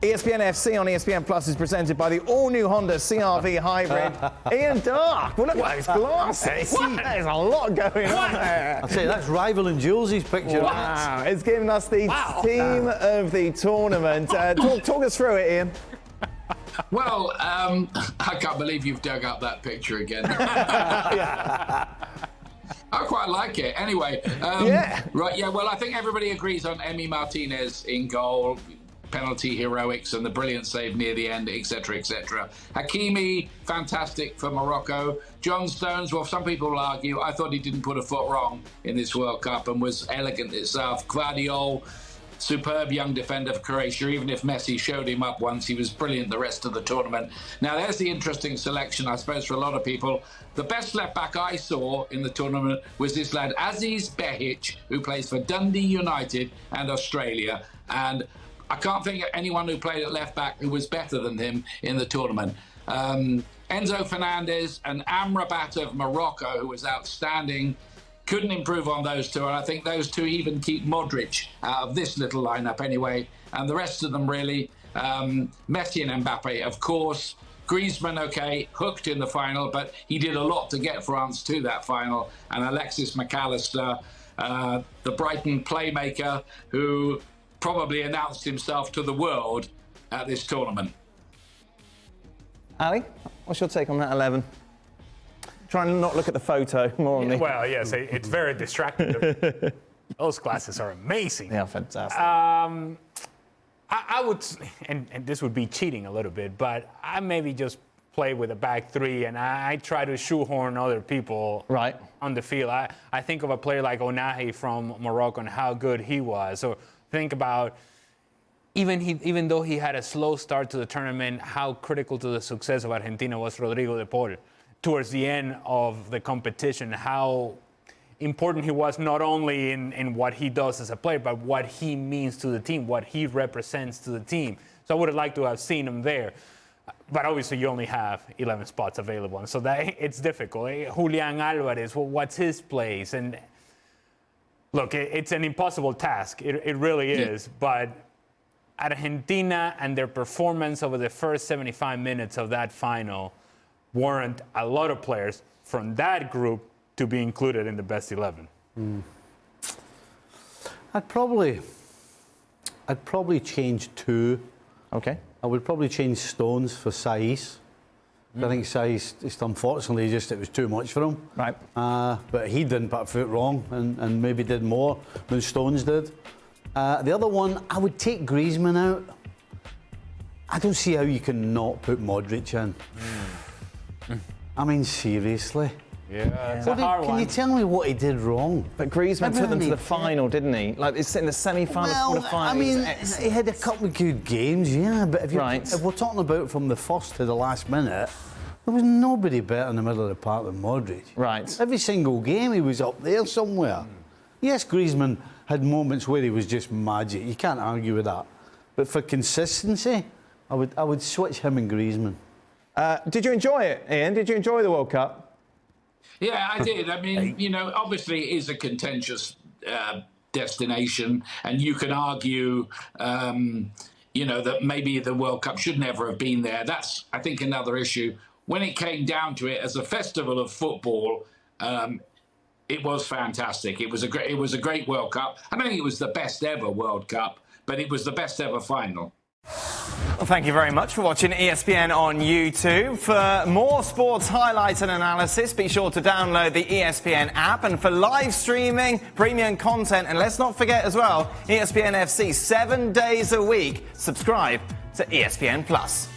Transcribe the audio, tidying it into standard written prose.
ESPN FC on ESPN Plus is presented by the all-new Honda CR-V Hybrid. Ian Darke. Well, look at those glasses. There's a lot going on there. I'll say that's rivaling Jules's picture. Wow. It's giving us the team of the tournament. Talk us through it, Ian. Well, I can't believe you've dug up that picture again. I quite like it. Anyway, well, I think everybody agrees on Emi Martinez in goal, penalty heroics and the brilliant save near the end, etc., etc. Hakimi, fantastic for Morocco. John Stones, well, some people will argue, I thought he didn't put a foot wrong in this World Cup and was elegant itself. Gvardiol, superb young defender for Croatia. Even if Messi showed him up once, he was brilliant the rest of the tournament. Now, there's the interesting selection, I suppose, for a lot of people. The best left-back I saw in the tournament was this lad, Aziz Behic, who plays for Dundee United and Australia. And I can't think of anyone who played at left-back who was better than him in the tournament. Enzo Fernandez and Amrabat of Morocco, who was outstanding. Couldn't improve on those two, and I think those two even keep Modric out of this little lineup anyway. And the rest of them really, Messi and Mbappe, of course. Griezmann, okay, hooked in the final, but he did a lot to get France to that final. And Alexis McAllister, the Brighton playmaker, who probably announced himself to the world at this tournament. Ali, what's your take on that 11? Trying to not look at the photo more on me. Well, yes, it's very distracting. Those glasses are amazing. They are fantastic. I would, and this would be cheating a little bit, but I maybe just play with a back three and I try to shoehorn other people on the field. I think of a player like Onahi from Morocco and how good he was. Or think about, even though he had a slow start to the tournament, how critical to the success of Argentina was Rodrigo de Paul. Towards the end of the competition, how important he was not only in what he does as a player, but what he means to the team, what he represents to the team. So I would have liked to have seen him there. But obviously you only have 11 spots available, and so that it's difficult. Julian Alvarez, well, what's his place? And look, it's an impossible task. It really is. But Argentina and their performance over the first 75 minutes of that final warrant a lot of players from that group to be included in the best 11. I'd probably change two. Okay. I would probably change Stones for Saiz. I think Saiz, just unfortunately, it was too much for him. Right. But he didn't put a foot wrong and maybe did more than Stones did. The other one, I would take Griezmann out. I don't see how you can not put Modric in. I mean, seriously. Yeah, it's a hard one. Can you tell me what he did wrong? But Griezmann took them to the final, didn't he? Like, it's in the semi-final, quarter-final. I mean, he had a couple of good games, yeah, but if we're talking about from the first to the last minute, there was nobody better in the middle of the park than Modric. Right. Every single game he was up there somewhere. Yes, Griezmann had moments where he was just magic. You can't argue with that. But for consistency, I would switch him and Griezmann. Did you enjoy it, Ian? Did you enjoy the World Cup? Yeah, I did. I mean, you know, obviously it is a contentious destination, and you can argue, you know, that maybe the World Cup should never have been there. That's, I think, another issue. When it came down to it, as a festival of football, it was fantastic. It was a great World Cup. I don't think it was the best ever World Cup, but it was the best ever final. Well, thank you very much for watching ESPN on YouTube. For more sports highlights and analysis, be sure to download the ESPN app. And for live streaming, premium content, and let's not forget as well, ESPN FC 7 days a week. Subscribe to ESPN Plus.